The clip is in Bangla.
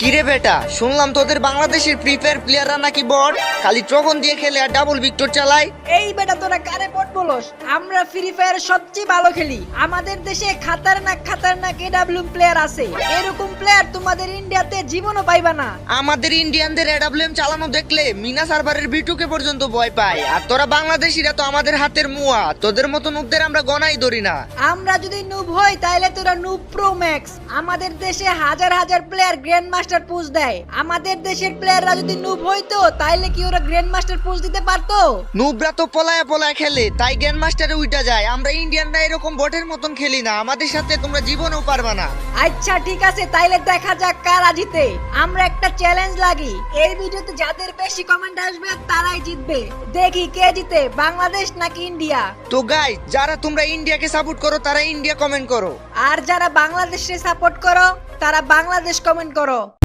কিরে বেটা, শুনলাম তোদের বাংলাদেশের ফ্রি ফায়ার প্লেয়াররা নাকি বট, খালি ট্রগন দিয়ে খেলে আর ডাবল ভিক্টর চালায়। এই বেটা তোরা কারে বট বলস? আমরা ফ্রি ফায়ার সবচেয়ে ভালো খেলি। আমাদের দেশে খাতারনাক এডাব্লিউ প্লেয়ার আছে। এরকম প্লেয়ার তোমাদের ইন্ডিয়াতে জীবনও পাইবা না। আমাদের ইন্ডিয়ানদের এডাব্লিউএম চালানো দেখলে মিনা সার্ভারের বিটুকে পর্যন্ত ভয় পায়। আর তোরা বাংলাদেশিরা তো আমাদের হাতের মুয়া, তোদের মতো নুবদের আমরা গনাই ধরি না। আমরা যদি নুব হই তাহলে তোরা নুব প্রো ম্যাক্স। আমাদের দেশে হাজার হাজার প্লেয়ার গ্র্যান্ড মাস্টার পুশ দেয়। আমাদের দেশের প্লেয়াররা যদি নুব হইতো তাহলে কি ওরা গ্র্যান্ড মাস্টার পুশ দিতে পারতো? নুবরা তো পলায়া পলায়া খেলে, তাই গ্র্যান্ড মাস্টারে উইটা যায়। আমরা ইন্ডিয়ানরা এরকম বটের মতন খেলি না, আমাদের সাথে তোমরা জীবনেও পারবা না। আচ্ছা ঠিক আছে, তাইলে দেখা যাক কারা জিতে। আমরা একটা চ্যালেঞ্জ লাগি, এই ভিডিওতে যাদের বেশি কমেন্ট আসবে তারাই জিতবে। দেখি কে জিতে, বাংলাদেশ নাকি ইন্ডিয়া। তো গাইস, যারা তোমরা ইন্ডিয়াকে সাপোর্ট করো তারা ইন্ডিয়া কমেন্ট করো। আর যারা বাংলাদেশে সাপোর্ট করো তারা বাংলাদেশ কমেন্ট করো।